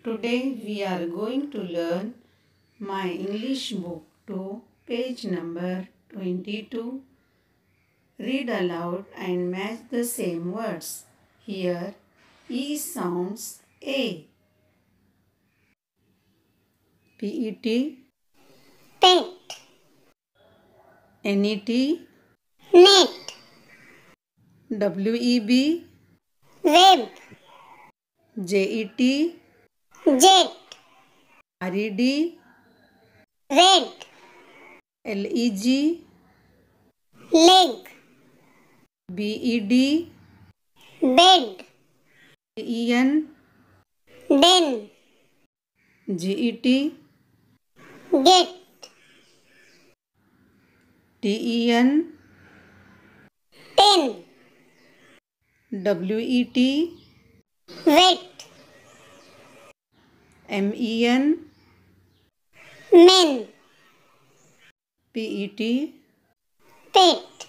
Today we are going to learn my English book 2, page number 22. Read aloud and match the same words. Here, E sounds A. P-E-T, pet, N-E-T, net, W-E-B, web, J-E-T, jet, R-E-D, red, L-E-G, leg, B-E-D, bed, E-N, den, G-E-T, get, T-E-N, ten, W-E-T, wet, M-E-N, men, P-E-T, pet.